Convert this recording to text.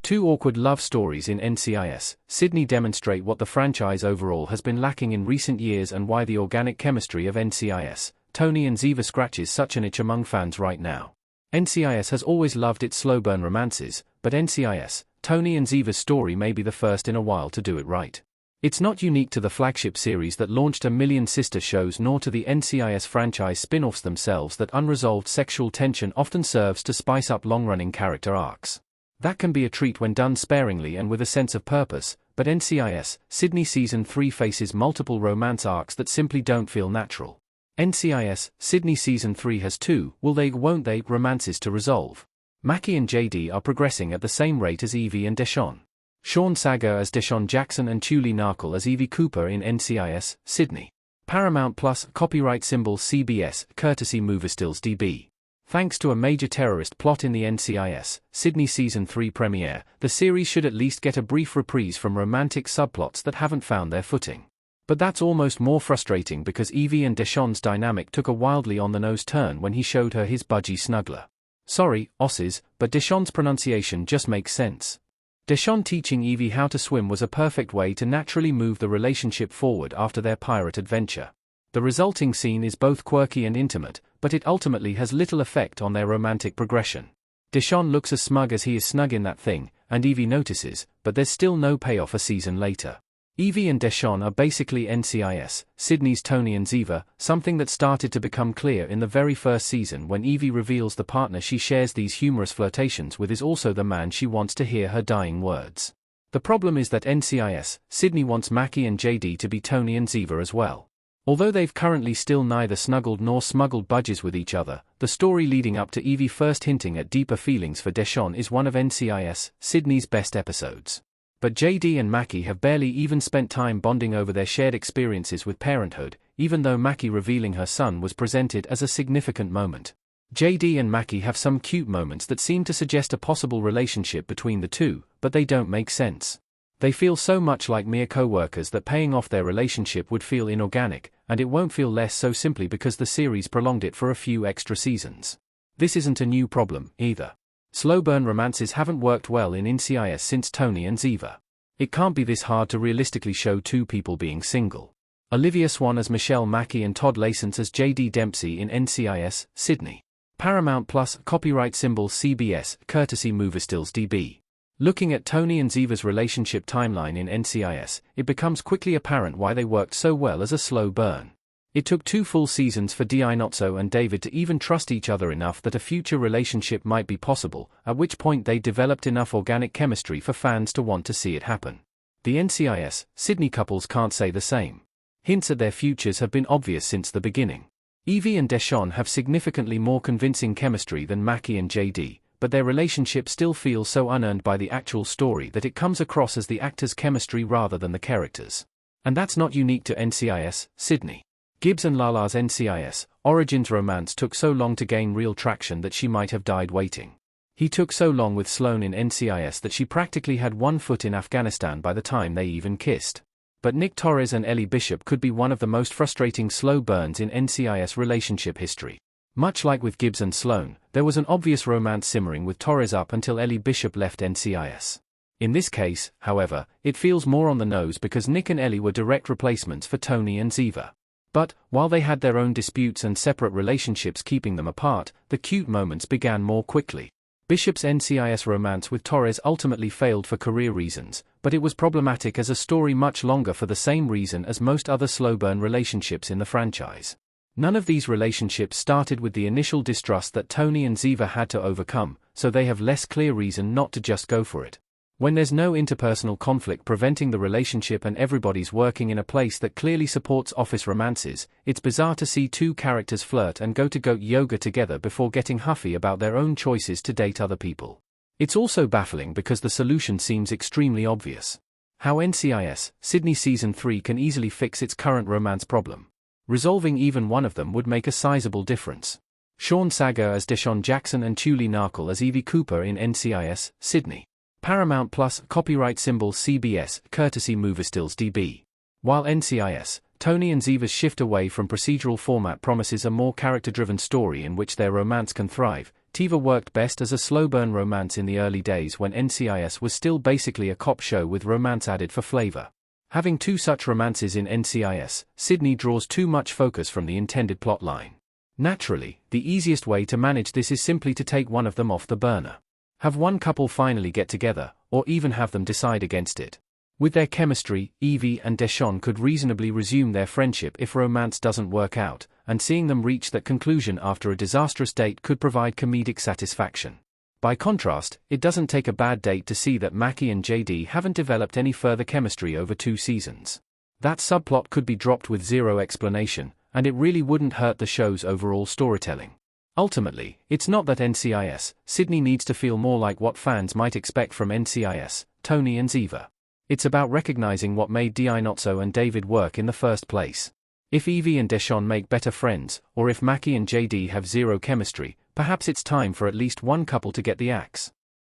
Two awkward love stories in NCIS, Sydney demonstrate what the franchise overall has been lacking in recent years and why the organic chemistry of NCIS, Tony and Ziva scratches such an itch among fans right now. NCIS has always loved its slow burn romances, but NCIS, Tony and Ziva's story may be the first in a while to do it right. It's not unique to the flagship series that launched a million sister shows nor to the NCIS franchise spin-offs themselves that unresolved sexual tension often serves to spice up long-running character arcs. That can be a treat when done sparingly and with a sense of purpose, but NCIS, Sydney Season 3 faces multiple romance arcs that simply don't feel natural. NCIS, Sydney Season 3 has two, will they, won't they, romances to resolve. Mackie and JD are progressing at the same rate as Evie and Deshawn. Sean Sager as Deshawn Jackson and Julie Narkle as Evie Cooper in NCIS, Sydney. Paramount Plus, copyright symbol CBS, courtesy Moviestills DB. Thanks to a major terrorist plot in the NCIS, Sydney Season 3 premiere, the series should at least get a brief reprise from romantic subplots that haven't found their footing. But that's almost more frustrating because Evie and Deshawn's dynamic took a wildly on-the-nose turn when he showed her his budgie snuggler. Sorry, Aussies, but Deshawn's pronunciation just makes sense. Deshawn teaching Evie how to swim was a perfect way to naturally move the relationship forward after their pirate adventure. The resulting scene is both quirky and intimate, but it ultimately has little effect on their romantic progression. Deshawn looks as smug as he is snug in that thing, and Evie notices, but there's still no payoff a season later. Evie and Deshawn are basically NCIS, Sydney's Tony and Ziva, something that started to become clear in the very first season when Evie reveals the partner she shares these humorous flirtations with is also the man she wants to hear her dying words. The problem is that NCIS, Sydney wants Mackie and JD to be Tony and Ziva as well. Although they've currently still neither snuggled nor smuggled budgies with each other, the story leading up to Evie first hinting at deeper feelings for Deshawn is one of NCIS, Sydney's best episodes. But JD and Mackie have barely even spent time bonding over their shared experiences with parenthood, even though Mackie revealing her son was presented as a significant moment. JD and Mackie have some cute moments that seem to suggest a possible relationship between the two, but they don't make sense. They feel so much like mere co-workers that paying off their relationship would feel inorganic, and it won't feel less so simply because the series prolonged it for a few extra seasons. This isn't a new problem, either. Slow burn romances haven't worked well in NCIS since Tony and Ziva. It can't be this hard to realistically show two people being single. Olivia Swan as Michelle Mackie and Todd Lasance as JD Dempsey in NCIS, Sydney. Paramount Plus, copyright symbol CBS, courtesy Moviestills DB. Looking at Tony and Ziva's relationship timeline in NCIS, it becomes quickly apparent why they worked so well as a slow burn. It took 2 full seasons for Di Nozzo and David to even trust each other enough that a future relationship might be possible, at which point they developed enough organic chemistry for fans to want to see it happen. The NCIS, Sydney couples can't say the same. Hints at their futures have been obvious since the beginning. Evie and Deshawn have significantly more convincing chemistry than Mackie and JD, but their relationship still feels so unearned by the actual story that it comes across as the actors' chemistry rather than the characters. And that's not unique to NCIS, Sydney. Gibbs and Lala's NCIS, Origins romance took so long to gain real traction that she might have died waiting. He took so long with Sloane in NCIS that she practically had one foot in Afghanistan by the time they even kissed. But Nick Torres and Ellie Bishop could be one of the most frustrating slow burns in NCIS relationship history. Much like with Gibbs and Sloane, there was an obvious romance simmering with Torres up until Ellie Bishop left NCIS. In this case, however, it feels more on the nose because Nick and Ellie were direct replacements for Tony and Ziva. But, while they had their own disputes and separate relationships keeping them apart, the cute moments began more quickly. Bishop's NCIS romance with Torres ultimately failed for career reasons, but it was problematic as a story much longer for the same reason as most other slow burn relationships in the franchise. None of these relationships started with the initial distrust that Tony and Ziva had to overcome, so they have less clear reason not to just go for it. When there's no interpersonal conflict preventing the relationship and everybody's working in a place that clearly supports office romances, it's bizarre to see two characters flirt and go to goat yoga together before getting huffy about their own choices to date other people. It's also baffling because the solution seems extremely obvious. How NCIS, Sydney Season 3 can easily fix its current romance problem. Resolving even one of them would make a sizable difference. Sean Sager as Deshawn Jackson and Julie Narkle as Evie Cooper in NCIS, Sydney. Paramount Plus, copyright symbol CBS, courtesy Moviestills DB. While NCIS, Tony and Ziva's shift away from procedural format promises a more character-driven story in which their romance can thrive, Tiva worked best as a slow-burn romance in the early days when NCIS was still basically a cop show with romance added for flavor. Having two such romances in NCIS, Sydney draws too much focus from the intended plotline. Naturally, the easiest way to manage this is simply to take one of them off the burner. Have one couple finally get together, or even have them decide against it. With their chemistry, Evie and Deshawn could reasonably resume their friendship if romance doesn't work out, and seeing them reach that conclusion after a disastrous date could provide comedic satisfaction. By contrast, it doesn't take a bad date to see that Mackie and JD haven't developed any further chemistry over 2 seasons. That subplot could be dropped with zero explanation, and it really wouldn't hurt the show's overall storytelling. Ultimately, it's not that NCIS, Sydney needs to feel more like what fans might expect from NCIS, Tony and Ziva. It's about recognizing what made Di Nozzo and David work in the first place. If Evie and Deshawn make better friends, or if Mackie and JD have zero chemistry, perhaps it's time for at least one couple to get the axe.